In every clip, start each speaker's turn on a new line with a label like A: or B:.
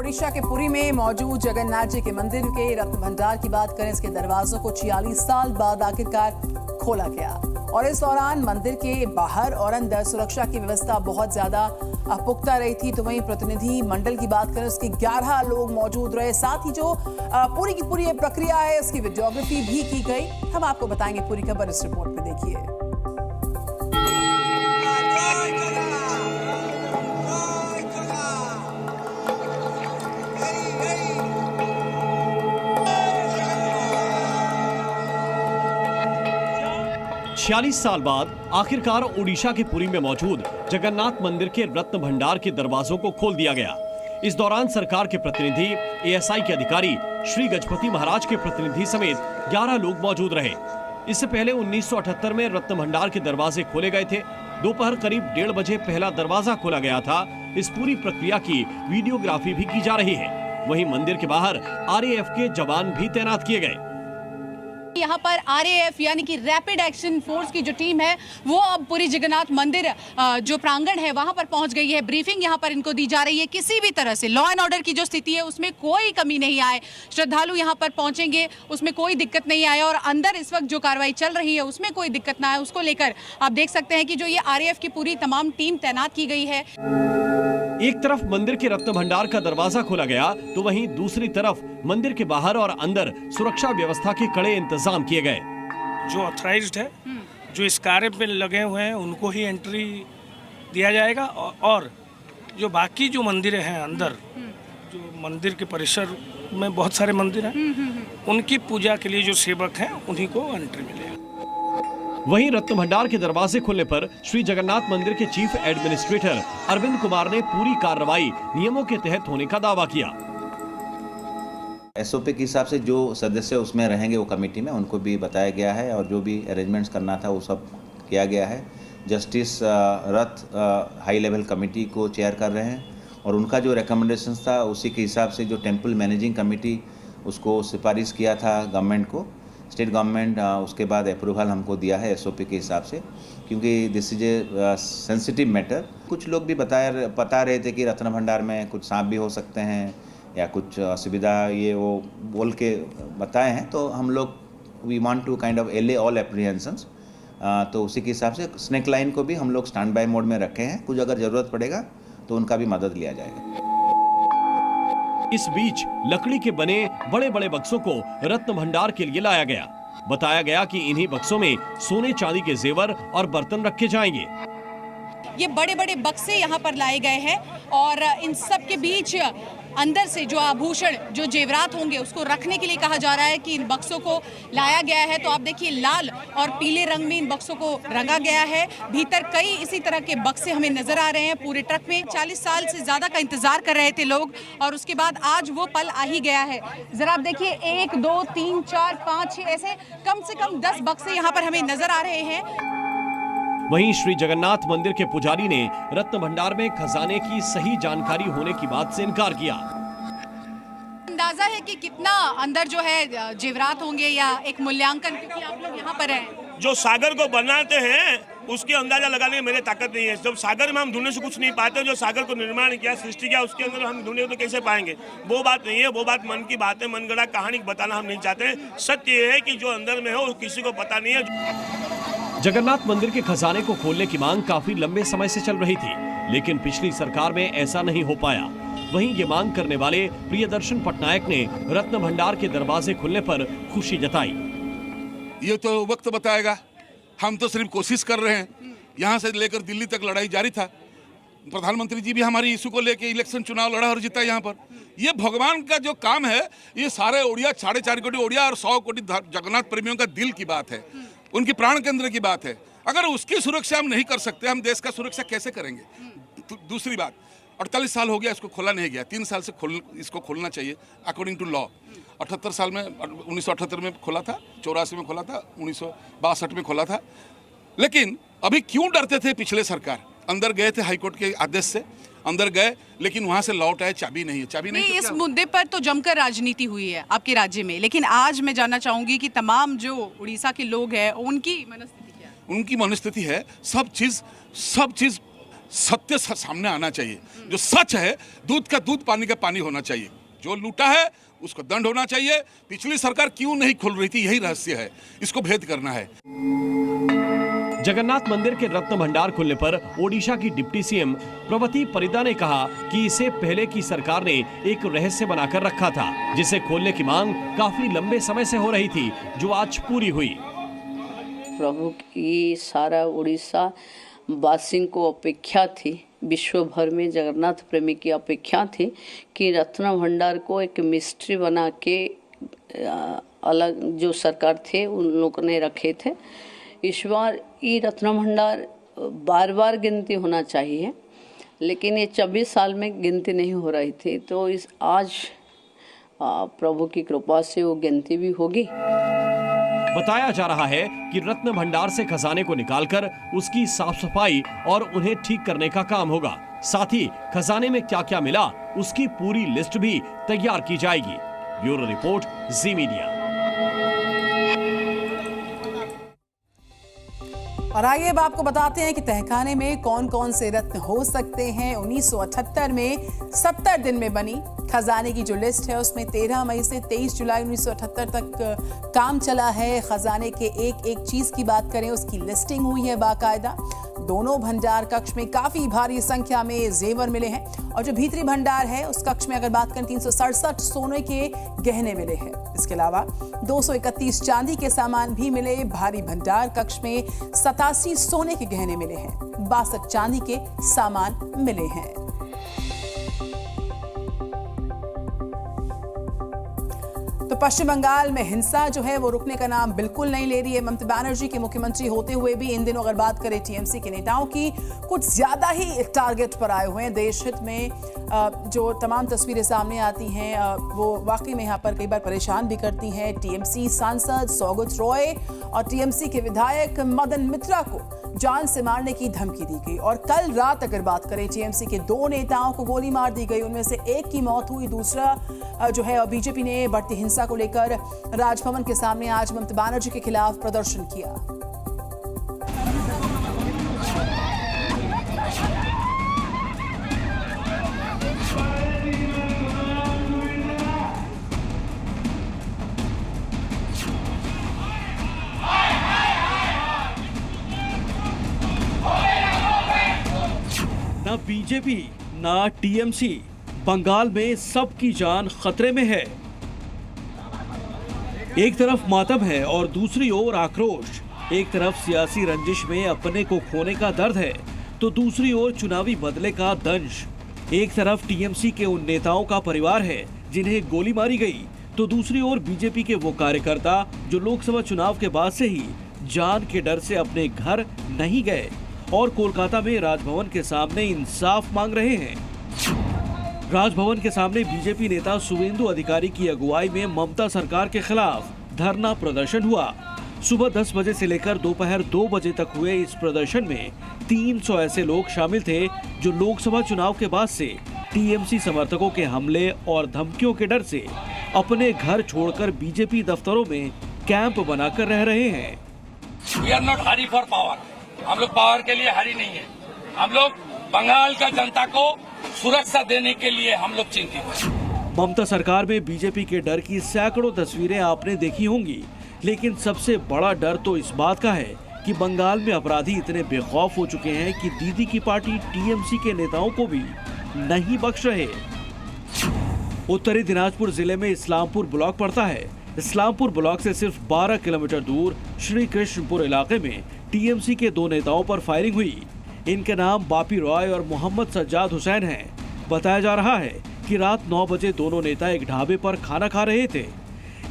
A: ओडिशा के पुरी में मौजूद जगन्नाथ जी के मंदिर के रत्न भंडार की बात करें, इसके दरवाजों को 46 साल बाद आखिरकार खोला गया और इस दौरान मंदिर के बाहर और अंदर सुरक्षा की व्यवस्था बहुत ज्यादा पुख्ता रही थी। तो वहीं प्रतिनिधि मंडल की बात करें, उसके 11 लोग मौजूद रहे। साथ ही जो पूरी की पूरी प्रक्रिया है उसकी वीडियोग्राफी भी की गई। हम आपको बताएंगे पूरी खबर इस रिपोर्ट में, देखिए।
B: 46 साल बाद आखिरकार ओडिशा के पुरी में मौजूद जगन्नाथ मंदिर के रत्न भंडार के दरवाजों को खोल दिया गया। इस दौरान सरकार के प्रतिनिधि, एएसआई के अधिकारी, श्री गजपति महाराज के प्रतिनिधि समेत 11 लोग मौजूद रहे। इससे पहले 1978 में रत्न भंडार के दरवाजे खोले गए थे। दोपहर करीब 1:30 बजे पहला दरवाजा खोला गया था। इस पूरी प्रक्रिया की वीडियोग्राफी भी की जा रही है। वहीं मंदिर के बाहर आरएएफ के जवान भी तैनात किए गए।
C: यहाँ पर आरएएफ यानी कि रैपिड एक्शन फोर्स की जो टीम है वो अब पुरी जगन्नाथ मंदिर जो प्रांगण है वहां पर पहुंच गई है। ब्रीफिंग यहाँ पर इनको दी जा रही है। किसी भी तरह से लॉ एंड ऑर्डर की जो स्थिति है उसमें कोई कमी नहीं आए, श्रद्धालु यहाँ पर पहुंचेंगे उसमें कोई दिक्कत नहीं आए और अंदर इस वक्त जो कार्रवाई चल रही है उसमें कोई दिक्कत ना आए, उसको लेकर आप देख सकते हैं कि जो ये आरएएफ की पूरी तमाम टीम तैनात की गई है।
B: एक तरफ मंदिर के रत्न भंडार का दरवाजा खोला गया तो वहीं दूसरी तरफ मंदिर के बाहर और अंदर सुरक्षा व्यवस्था के कड़े इंतजाम किए गए।
D: जो ऑथराइज्ड है, जो इस कार्य पे लगे हुए हैं उनको ही एंट्री दिया जाएगा और जो बाकी जो मंदिर हैं अंदर, जो मंदिर के परिसर में बहुत सारे मंदिर हैं, उनकी पूजा के लिए जो सेवक हैं उन्हीं को एंट्री मिलेगा।
B: वहीं रत्न भंडार के दरवाजे खुलने पर श्री जगन्नाथ मंदिर के चीफ एडमिनिस्ट्रेटर अरविंद कुमार ने पूरी कार्रवाई नियमों के तहत होने का दावा किया।
E: एसओपी के हिसाब से जो सदस्य उसमें रहेंगे वो कमेटी में, उनको भी बताया गया है और जो भी अरेंजमेंट्स करना था वो सब किया गया है। जस्टिस रथ हाई लेवल कमेटी को चेयर कर रहे हैं और उनका जो रिकमेंडेशंस था उसी के हिसाब से जो टेम्पल मैनेजिंग कमेटी उसको सिफारिश किया था गवर्नमेंट को, स्टेट गवर्नमेंट उसके बाद अप्रूवल हमको दिया है एसओपी के हिसाब से, क्योंकि this is a sensitive matter. कुछ लोग भी बता रहे थे कि रत्न भंडार में कुछ सांप भी हो सकते हैं या कुछ असुविधा ये वो बोल के बताए हैं, तो हम लोग we want to kind of allay all apprehensions. तो उसी के हिसाब से स्नेक लाइन को भी हम लोग स्टैंड बाय मोड में रखे हैं। कुछ अगर ज़रूरत पड़ेगा तो उनका भी मदद लिया जाएगा।
B: इस बीच लकड़ी के बने बड़े बड़े बक्सों को रत्न भंडार के लिए लाया गया। बताया गया कि इन्हीं बक्सों में सोने चांदी के जेवर और बर्तन रखे जाएंगे।
C: ये बड़े बड़े बक्से यहाँ पर लाए गए हैं और इन सब के बीच अंदर से जो आभूषण, जो जेवरात होंगे उसको रखने के लिए कहा जा रहा है कि इन बक्सों को लाया गया है। तो आप देखिए लाल और पीले रंग में इन बक्सों को रंगा गया है। भीतर कई इसी तरह के बक्से हमें नजर आ रहे हैं पूरे ट्रक में। 40 साल से ज्यादा का इंतजार कर रहे थे लोग और उसके बाद आज वो पल आ ही गया है। जरा आप देखिए 1 2 3 4 5 6 ऐसे कम से कम 10 बक्से यहाँ पर हमें नजर आ रहे हैं।
B: वहीं श्री जगन्नाथ मंदिर के पुजारी ने रत्न भंडार में खजाने की सही जानकारी होने की बात से इनकार किया।
C: अंदाजा है कि कितना अंदर जो है जेवरात होंगे या एक मूल्यांकन, क्योंकि आप लोग यहाँ पर हैं।
F: जो सागर को बनाते हैं उसके अंदाजा लगाने की मेरी ताकत नहीं है। जब सागर में हम ढूंढने से कुछ नहीं पाते, जो सागर को निर्माण किया, सृष्टि किया, उसके अंदर हम ढूंढे तो कैसे पाएंगे? वो बात नहीं है। वो बात मन की बात है, मनगढ़ा कहानी बताना हम नहीं चाहते। सत्य ये है कि जो अंदर में हो किसी को पता नहीं है।
B: जगन्नाथ मंदिर के खजाने को खोलने की मांग काफी लंबे समय से चल रही थी, लेकिन पिछली सरकार में ऐसा नहीं हो पाया। वहीं ये मांग करने वाले प्रियदर्शन पटनायक ने रत्न भंडार के दरवाजे खुलने पर खुशी जताई।
G: ये तो वक्त बताएगा, हम तो सिर्फ कोशिश कर रहे हैं। यहाँ से लेकर दिल्ली तक लड़ाई जारी था। प्रधानमंत्री जी भी हमारी इशू को लेकर इलेक्शन चुनाव लड़ा और जीता यहाँ पर। ये भगवान का जो काम है, ये सारे ओडिया 4.5 कोटी ओडिया और 100 कोटी जगन्नाथ प्रेमियों का दिल की बात है, उनकी प्राण केंद्र की बात है। अगर उसकी सुरक्षा हम नहीं कर सकते, हम देश का सुरक्षा कैसे करेंगे? दूसरी बात, 48 साल हो गया इसको खोला नहीं गया। 3 साल से इसको खोलना चाहिए अकॉर्डिंग टू लॉ। 78 साल में 1978 में खोला था, 84 में खोला था, 1962 में खोला था। लेकिन अभी क्यों डरते थे पिछले सरकार? अंदर गए थे हाईकोर्ट के आदेश से, अंदर गए लेकिन वहां से लौट आए, चाबी नहीं है। चाबी नहीं,
C: इस मुद्दे पर तो जमकर राजनीति हुई है आपके राज्य में, लेकिन आज मैं जानना चाहूंगी कि तमाम जो उड़ीसा के लोग हैं उनकी मनस्थिति क्या है?
G: उनकी मनस्थिति है सब चीज सत्य सामने आना चाहिए। जो सच है, दूध का दूध पानी का पानी होना चाहिए। जो लूटा है उसको दंड होना चाहिए। पिछली सरकार क्यों नहीं खोल रही थी, यही रहस्य है, इसको भेद करना है।
B: जगन्नाथ मंदिर के रत्न भंडार खुलने पर ओडिशा की डिप्टी सीएम प्रवती परिदा ने कहा कि इसे पहले की सरकार ने एक रहस्य बनाकर रखा था, जिसे खोलने की मांग काफी लंबे समय से हो रही थी, जो आज पूरी हुई।
H: प्रभु की सारा उड़ीसा वासियों को अपेक्षा थी, विश्व भर में जगन्नाथ प्रेमी की अपेक्षा थी कि रत्न भंडार को एक मिस्ट्री बना के अलग जो सरकार थे उन लोगों ने रखे थे। इस बार ये रत्न भंडार बार बार गिनती होना चाहिए, लेकिन ये 24 साल में गिनती नहीं हो रही थी, तो इस आज प्रभु की कृपा से वो गिनती भी होगी।
B: बताया जा रहा है कि रत्न भंडार से खजाने को निकालकर उसकी साफ सफाई और उन्हें ठीक करने का काम होगा। साथ ही खजाने में क्या क्या मिला उसकी पूरी लिस्ट भी तैयार की जाएगी। ब्यूरो रिपोर्ट, जी मीडिया।
A: और आइए अब आपको बताते हैं कि तहखाने में कौन कौन से रत्न हो सकते हैं। 1978 में 70 दिन में बनी खजाने की जो लिस्ट है उसमें 13 मई से 23 जुलाई 1978 तक काम चला है। खजाने के एक एक चीज की बात करें, उसकी लिस्टिंग हुई है बाकायदा। दोनों भंडार कक्ष में काफी भारी संख्या में जेवर मिले हैं, और जो भीतरी भंडार है उस कक्ष में अगर बात करें 367 सोने के गहने मिले हैं। इसके अलावा 231 चांदी के सामान भी मिले। भारी भंडार कक्ष में 87 सोने के गहने मिले हैं, 62 चांदी के सामान मिले हैं। तो पश्चिम बंगाल में हिंसा जो है वो रुकने का नाम बिल्कुल नहीं ले रही है। ममता बनर्जी के मुख्यमंत्री होते हुए भी इन दिनों अगर बात करें टीएमसी के नेताओं की, कुछ ज्यादा ही टारगेट पर आए हुए हैं। देश हित में जो तमाम तस्वीरें सामने आती हैं वो वाकई में यहाँ पर कई बार परेशान भी करती हैं। टीएमसी सांसद सौगत रॉय और टीएमसी के विधायक मदन मित्रा को जान से मारने की धमकी दी गई। और कल रात अगर बात करें टीएमसी के 2 नेताओं को गोली मार दी गई, उनमें से एक की मौत हुई, दूसरा जो है बीजेपी ने बढ़ती हिंसा को लेकर राजभवन के सामने आज ममता बनर्जी के खिलाफ प्रदर्शन किया।
I: ना बीजेपी ना टीएमसी, बंगाल में सबकी जान खतरे में है। एक तरफ मातम है और दूसरी ओर आक्रोश। एक तरफ सियासी रंजिश में अपने को खोने का दर्द है, तो दूसरी ओर चुनावी बदले का दंश। एक तरफ टीएमसी के उन नेताओं का परिवार है जिन्हें गोली मारी गई, तो दूसरी ओर बीजेपी के वो कार्यकर्ता जो लोकसभा चुनाव के बाद से ही जान के डर से अपने घर नहीं गए और कोलकाता में राजभवन के सामने इंसाफ मांग रहे हैं। राजभवन के सामने बीजेपी नेता शुभेंदु अधिकारी की अगुवाई में ममता सरकार के खिलाफ धरना प्रदर्शन हुआ। सुबह 10 बजे से लेकर दोपहर 2 बजे तक हुए इस प्रदर्शन में 300 ऐसे लोग शामिल थे जो लोकसभा चुनाव के बाद से टीएमसी समर्थकों के हमले और धमकियों के डर से अपने घर छोड़कर बीजेपी दफ्तरों में कैंप बनाकर रह रहे हैं।
J: We are not hurry for power. हम लोग पावर के लिए हरी नहीं है। हम लोग बंगाल का जनता को सुरक्षा देने के लिए हम लोग चिंतित हैं।
I: ममता सरकार में बीजेपी के डर की सैकड़ों तस्वीरें आपने देखी होंगी, लेकिन सबसे बड़ा डर तो इस बात का है कि बंगाल में अपराधी इतने बेखौफ हो चुके हैं कि दीदी की पार्टी टीएमसी के नेताओं को भी नहीं बख्श रहे। उत्तरी दिनाजपुर जिले में इस्लामपुर ब्लॉक पड़ता है। इस्लामपुर ब्लॉक से सिर्फ 12 किलोमीटर दूर श्री कृष्णपुर इलाके में टीएमसी के 2 नेताओं पर फायरिंग हुई। इनके नाम बापी रॉय और मोहम्मद सज्जाद हुसैन हैं। बताया जा रहा है कि रात 9 बजे दोनों नेता एक ढाबे पर खाना खा रहे थे।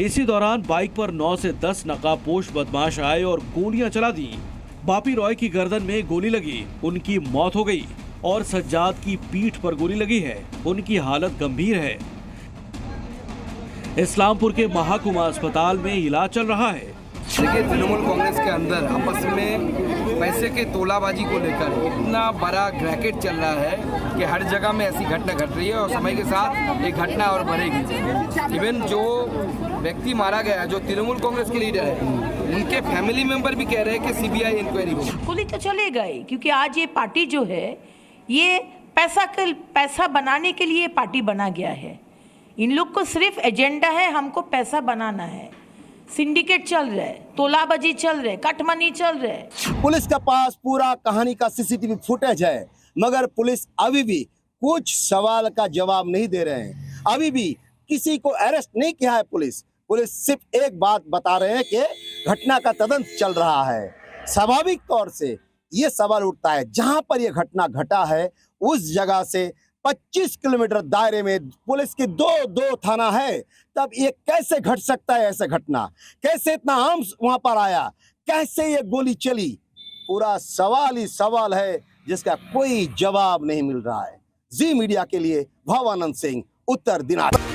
I: इसी दौरान बाइक पर 9 से 10 नकाबपोश बदमाश आए और गोलियां चला दी। बापी रॉय की गर्दन में गोली लगी, उनकी मौत हो गई, और सज्जाद की पीठ पर गोली लगी है, उनकी हालत गंभीर है। इस्लामपुर के महाकुमा अस्पताल में इलाज चल रहा है।
K: देखिए, तृणमूल कांग्रेस के अंदर आपस में पैसे के तोलाबाजी को लेकर इतना बड़ा रैकेट चल रहा है कि हर जगह में ऐसी घटना घट रही है और समय के साथ ये घटना और बढ़ेगी। इवन जो व्यक्ति मारा गया जो तृणमूल कांग्रेस के लीडर है, उनके फैमिली मेंबर भी कह रहे हैं कि सीबीआई इंक्वायरी हो।
L: गोली तो चले गए, क्योंकि आज ये पार्टी जो है ये पैसा बनाने के लिए पार्टी बना गया है। इन लोग को सिर्फ एजेंडा है, हमको पैसा बनाना है। सिंडिकेट चल रहा है, तोलाबाजी चल रहा है, कटमनी चल रहा है।
M: पुलिस के पास पूरा कहानी का सीसीटीवी फुटेज है, मगर पुलिस अभी भी कुछ सवाल का जवाब नहीं दे रहे हैं। अभी भी किसी को अरेस्ट नहीं किया है पुलिस सिर्फ एक बात बता रहे हैं कि घटना का तदंत चल रहा है। स्वाभाविक तौर से ये सवाल उठता है, जहां पर यह घटना घटा है उस जगह से 25 किलोमीटर दायरे में पुलिस की दो थाना है, तब ये कैसे घट सकता है ऐसा घटना? कैसे इतना आर्म्स वहां पर आया? कैसे ये गोली चली? पूरा सवाल ही सवाल है जिसका कोई जवाब नहीं मिल रहा है। जी मीडिया के लिए भवानंद सिंह, उत्तर दिनाजपुर।